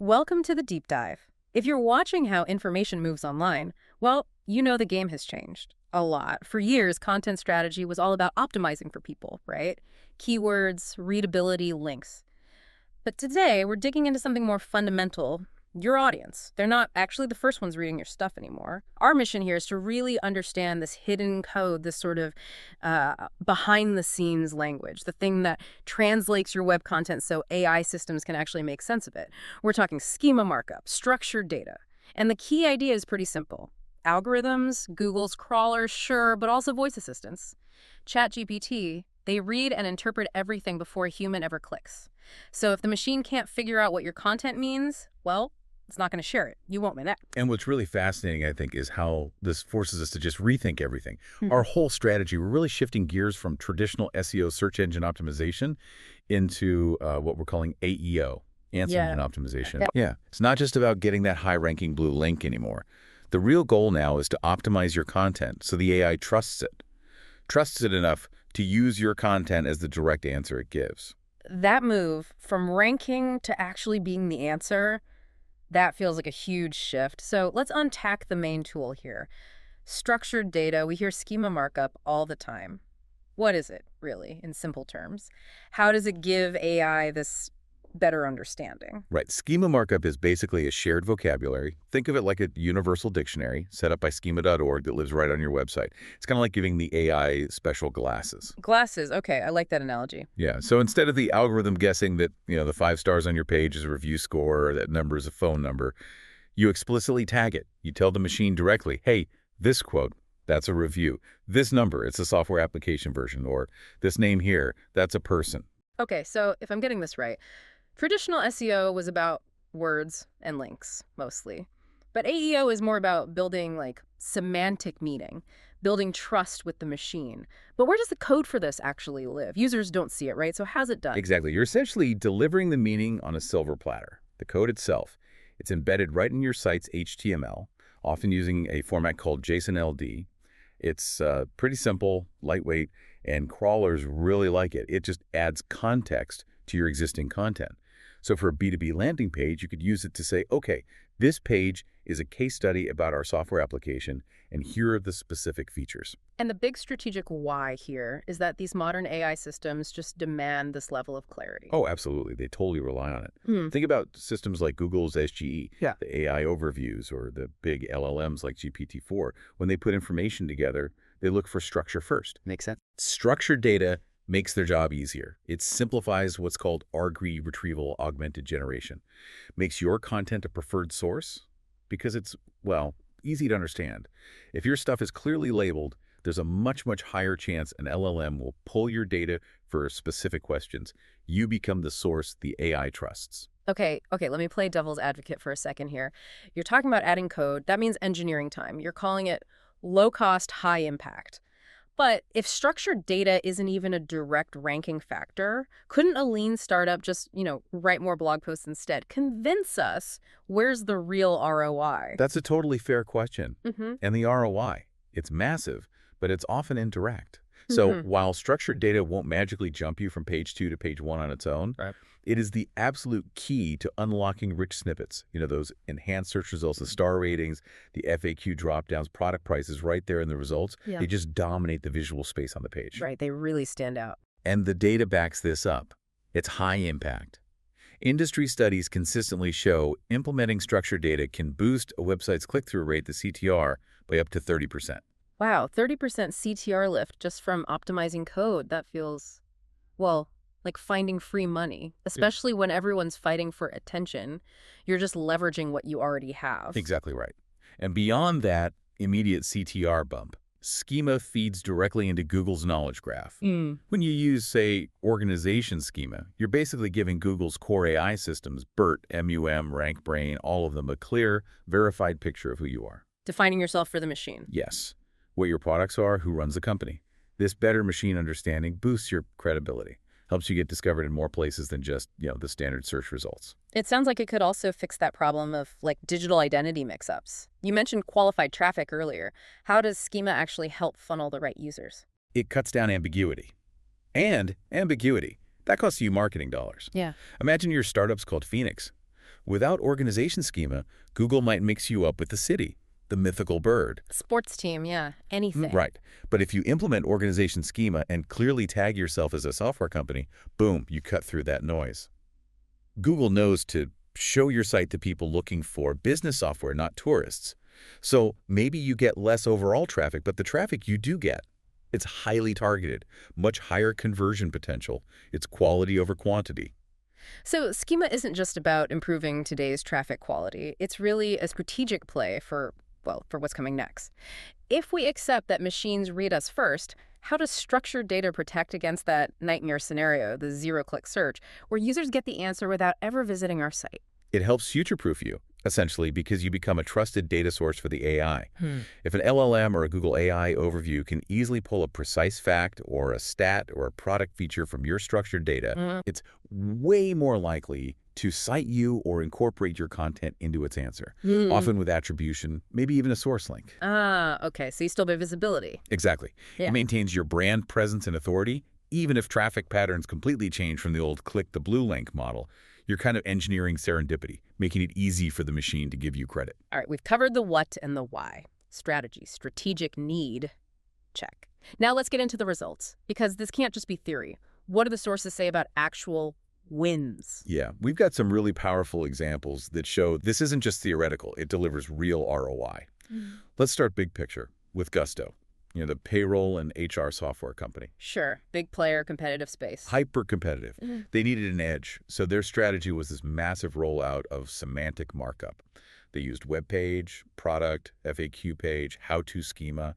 Welcome to the deep dive. If you're watching how information moves online, well, you know the game has changed a lot. For years, content strategy was all about optimizing for people, right? Keywords, readability, links. But today, we're digging into something more fundamental. Your audience. They're not actually the first ones reading your stuff anymore. Our mission here is to really understand this hidden code, this sort of behind-the-scenes language, the thing that translates your web content so AI systems can actually make sense of it. We're talking schema markup, structured data. And the key idea is pretty simple. Algorithms, Google's crawlers, sure, but also voice assistants. ChatGPT, they read and interpret everything before a human ever clicks. So if the machine can't figure out what your content means, well, it's not going to share it. You won't connect. And what's really fascinating, I think, is how this forces us to just rethink everything. Our whole strategy, we're really shifting gears from traditional SEO, search engine optimization, into what we're calling AEO, answer engine optimization. Yeah. It's not just about getting that high-ranking blue link anymore. The real goal now is to optimize your content so the AI trusts it enough to use your content as the direct answer it gives. That move from ranking to actually being the answer, that feels like a huge shift. So let's unpack the main tool here. Structured data, we hear schema markup all the time. What is it, really, in simple terms? How does it give AI this better understanding? Right. Schema markup is basically a shared vocabulary. Think of it like a universal dictionary set up by schema.org that lives right on your website. It's kind of like giving the AI special glasses. Glasses. Okay, I like that analogy. Yeah. So instead of the algorithm guessing that, the 5 stars on your page is a review score or that number is a phone number, you explicitly tag it. You tell the machine directly, hey, this quote, that's a review. This number, it's a software application version, or this name here, that's a person. Okay, so if I'm getting this right, traditional SEO was about words and links, mostly. But AEO is more about building, semantic meaning, building trust with the machine. But where does the code for this actually live? Users don't see it, right? So how's it done? Exactly. You're essentially delivering the meaning on a silver platter. The code itself, it's embedded right in your site's HTML, often using a format called JSON-LD. It's pretty simple, lightweight, and crawlers really like it. It just adds context to your existing content. So for a B2B landing page, you could use it to say, okay, this page is a case study about our software application, and here are the specific features. And the big strategic why here is that these modern AI systems just demand this level of clarity. Oh, absolutely. They totally rely on it. Think about systems like Google's SGE, the AI overviews, or the big LLMs like GPT-4. When they put information together, they look for structure first. Makes sense. Structured data makes their job easier. It simplifies what's called argv retrieval augmented generation. Makes your content a preferred source because it's, easy to understand. If your stuff is clearly labeled, there's a much, much higher chance an LLM will pull your data for specific questions. You become the source the AI trusts. Okay, let me play devil's advocate for a second here. You're talking about adding code. That means engineering time. You're calling it low cost, high impact. But if structured data isn't even a direct ranking factor, couldn't a lean startup just, write more blog posts instead? Convince us where's the real ROI? That's a totally fair question. And the ROI, it's massive, but it's often indirect. So while structured data won't magically jump you from page 2 to page 1 on its own, it is the absolute key to unlocking rich snippets. Those enhanced search results, the star ratings, the FAQ dropdowns, product prices right there in the results. They just dominate the visual space on the page. Right, they really stand out. And the data backs this up. It's high impact. Industry studies consistently show implementing structured data can boost a website's click-through rate, the CTR, by up to 30%. Wow, 30% CTR lift just from optimizing code. That feels, like finding free money, especially when everyone's fighting for attention. You're just leveraging what you already have. Exactly right. And beyond that immediate CTR bump, schema feeds directly into Google's knowledge graph. When you use, say, organization schema, you're basically giving Google's core AI systems, BERT, MUM, RankBrain, all of them, a clear, verified picture of who you are. Defining yourself for the machine. Yes. What your products are, who runs the company. This better machine understanding boosts your credibility, helps you get discovered in more places than just, the standard search results. It sounds like it could also fix that problem of, digital identity mix-ups. You mentioned qualified traffic earlier. How does schema actually help funnel the right users? It cuts down ambiguity. And ambiguity, that costs you marketing dollars. Yeah. Imagine your startup's called Phoenix. Without organization schema, Google might mix you up with the city, the mythical bird. Sports team, yeah, anything. Right. But if you implement organization schema and clearly tag yourself as a software company, boom, you cut through that noise. Google knows to show your site to people looking for business software, not tourists. So maybe you get less overall traffic, but the traffic you do get, it's highly targeted, much higher conversion potential. It's quality over quantity. So schema isn't just about improving today's traffic quality. It's really a strategic play for, well, for what's coming next. If we accept that machines read us first, how does structured data protect against that nightmare scenario, the zero-click search, where users get the answer without ever visiting our site? It helps future-proof you, essentially, because you become a trusted data source for the AI. If an LLM or a Google AI overview can easily pull a precise fact or a stat or a product feature from your structured data, it's way more likely to cite you or incorporate your content into its answer, often with attribution, maybe even a source link. Okay, so you still have visibility. Exactly. Yeah. It maintains your brand presence and authority, even if traffic patterns completely change from the old click the blue link model. You're kind of engineering serendipity, making it easy for the machine to give you credit. All right, we've covered the what and the why. Strategy, strategic need, check. Now let's get into the results, because this can't just be theory. What do the sources say about actual wins? Yeah, we've got some really powerful examples that show this isn't just theoretical, it delivers real ROI. Let's start big picture with Gusto, the payroll and HR software company. Sure, big player, competitive space. Hyper competitive. They needed an edge, so their strategy was this massive rollout of semantic markup. They used web page, product, FAQ page, how-to schema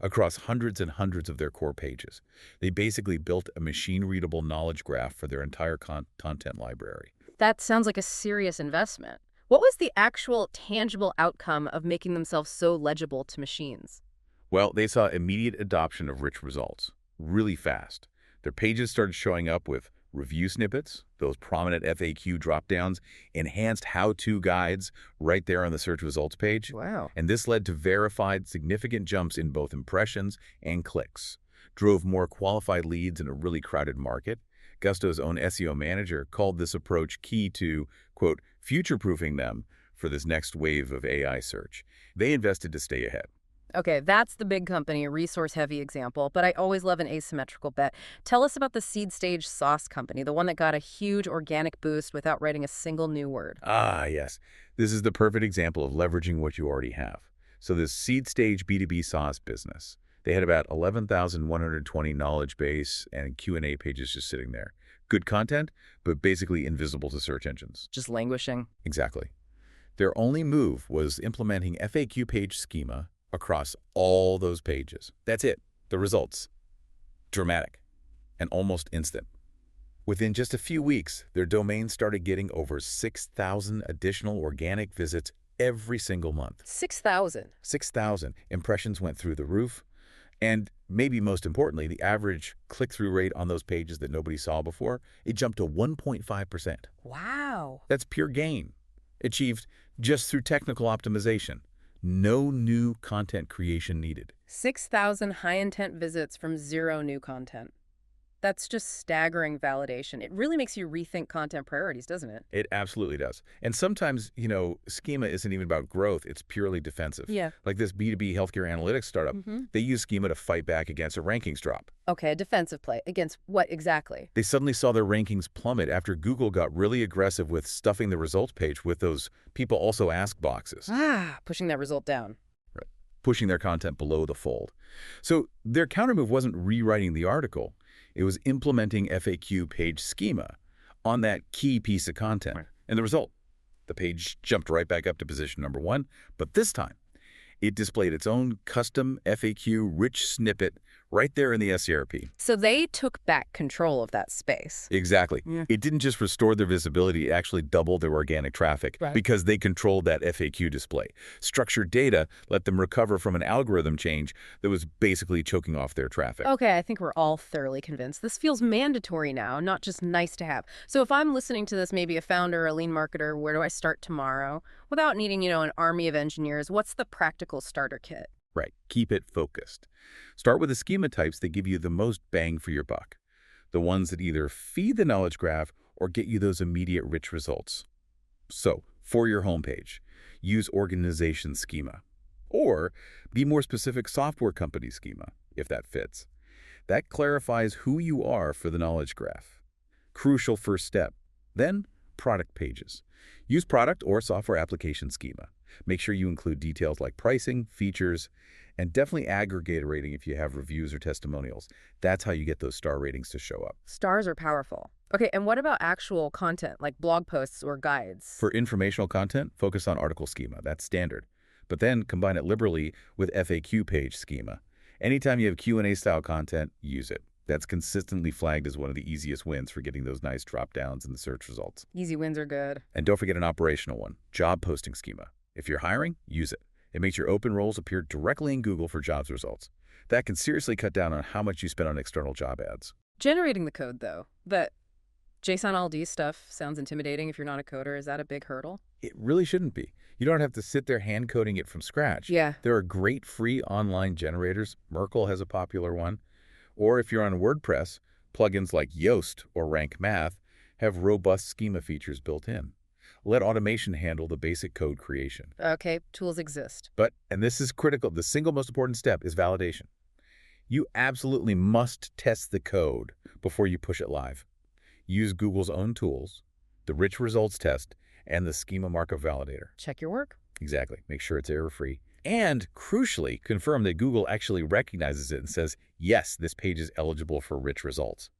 across hundreds and hundreds of their core pages. They basically built a machine-readable knowledge graph for their entire content library. That sounds like a serious investment. What was the actual tangible outcome of making themselves so legible to machines? Well, they saw immediate adoption of rich results, really fast. Their pages started showing up with review snippets, those prominent FAQ dropdowns, enhanced how-to guides right there on the search results page. Wow. And this led to verified significant jumps in both impressions and clicks, drove more qualified leads in a really crowded market. Gusto's own SEO manager called this approach key to, quote, future-proofing them for this next wave of AI search. They invested to stay ahead. Okay, that's the big company, resource-heavy example, but I always love an asymmetrical bet. Tell us about the seed stage SaaS company, the one that got a huge organic boost without writing a single new word. Ah, yes. This is the perfect example of leveraging what you already have. So this seed stage B2B SaaS business, they had about 11,120 knowledge base and Q&A pages just sitting there. Good content, but basically invisible to search engines. Just languishing. Exactly. Their only move was implementing FAQ page schema across all those pages. That's it. The results. Dramatic and almost instant. Within just a few weeks, their domain started getting over 6,000 additional organic visits every single month. 6,000? 6,000. Impressions went through the roof. And maybe most importantly, the average click-through rate on those pages that nobody saw before, it jumped to 1.5%. Wow. That's pure gain, achieved just through technical optimization. No new content creation needed. 6,000 high-intent visits from zero new content. That's just staggering validation. It really makes you rethink content priorities, doesn't it? It absolutely does. And sometimes, schema isn't even about growth. It's purely defensive. Yeah. Like this B2B healthcare analytics startup, they use schema to fight back against a rankings drop. Okay, a defensive play. Against what exactly? They suddenly saw their rankings plummet after Google got really aggressive with stuffing the results page with those people also ask boxes. Pushing that result down. Right. Pushing their content below the fold. So their countermove wasn't rewriting the article. It was implementing FAQ page schema on that key piece of content. Right. And the result, the page jumped right back up to position number 1, but this time it displayed its own custom FAQ rich snippet right there in the SERP. So they took back control of that space. Exactly. Yeah. It didn't just restore their visibility, it actually doubled their organic traffic because they controlled that FAQ display. Structured data let them recover from an algorithm change that was basically choking off their traffic. Okay, I think we're all thoroughly convinced. This feels mandatory now, not just nice to have. So if I'm listening to this, maybe a founder, a lean marketer, where do I start tomorrow? Without needing, an army of engineers, what's the practical starter kit? Right. Keep it focused. Start with the schema types that give you the most bang for your buck. The ones that either feed the knowledge graph or get you those immediate rich results. So, For your homepage, use organization schema. Or be more specific software company schema, if that fits. That clarifies who you are for the knowledge graph. Crucial first step. Then, product pages. Use product or software application schema. Make sure you include details like pricing, features, and definitely aggregate a rating if you have reviews or testimonials. That's how you get those star ratings to show up. Stars are powerful. Okay, and what about actual content, like blog posts or guides? For informational content, focus on article schema. That's standard. But then combine it liberally with FAQ page schema. Anytime you have Q&A style content, use it. That's consistently flagged as one of the easiest wins for getting those nice drop-downs in the search results. Easy wins are good. And don't forget an operational one, job posting schema. If you're hiring, use it. It makes your open roles appear directly in Google for jobs results. That can seriously cut down on how much you spend on external job ads. Generating the code, though, that JSON-LD stuff sounds intimidating if you're not a coder. Is that a big hurdle? It really shouldn't be. You don't have to sit there hand coding it from scratch. Yeah. There are great free online generators. Merkle has a popular one. Or if you're on WordPress, plugins like Yoast or Rank Math have robust schema features built in. Let automation handle the basic code creation. Okay, tools exist. But, and this is critical, the single most important step is validation. You absolutely must test the code before you push it live. Use Google's own tools, the rich results test, and the Schema Markup validator. Check your work. Exactly. Make sure it's error-free. And, crucially, confirm that Google actually recognizes it and says, yes, this page is eligible for rich results.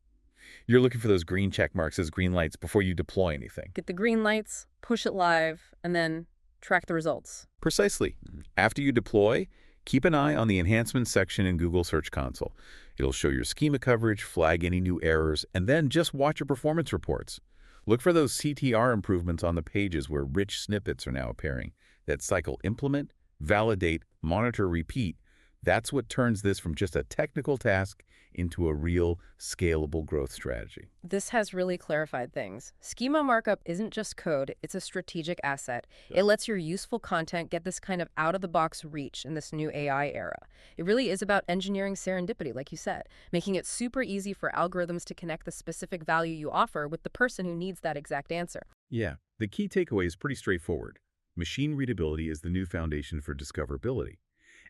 You're looking for those green check marks as green lights before you deploy anything. Get the green lights, push it live, and then track the results. Precisely. After you deploy, keep an eye on the enhancements section in Google Search Console. It'll show your schema coverage, flag any new errors, and then just watch your performance reports. Look for those CTR improvements on the pages where rich snippets are now appearing that cycle implement, validate, monitor, repeat. That's what turns this from just a technical task into a real, scalable growth strategy. This has really clarified things. Schema markup isn't just code, it's a strategic asset. It lets your useful content get this kind of out-of-the-box reach in this new AI era. It really is about engineering serendipity, like you said, making it super easy for algorithms to connect the specific value you offer with the person who needs that exact answer. Yeah, the key takeaway is pretty straightforward. Machine readability is the new foundation for discoverability.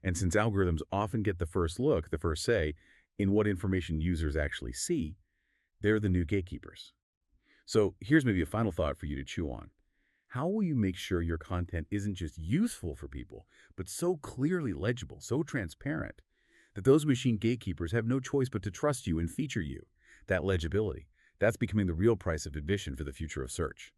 And since algorithms often get the first look, the first say, in what information users actually see, they're the new gatekeepers. So here's maybe a final thought for you to chew on. How will you make sure your content isn't just useful for people, but so clearly legible, so transparent, that those machine gatekeepers have no choice but to trust you and feature you? That legibility, that's becoming the real price of admission for the future of search.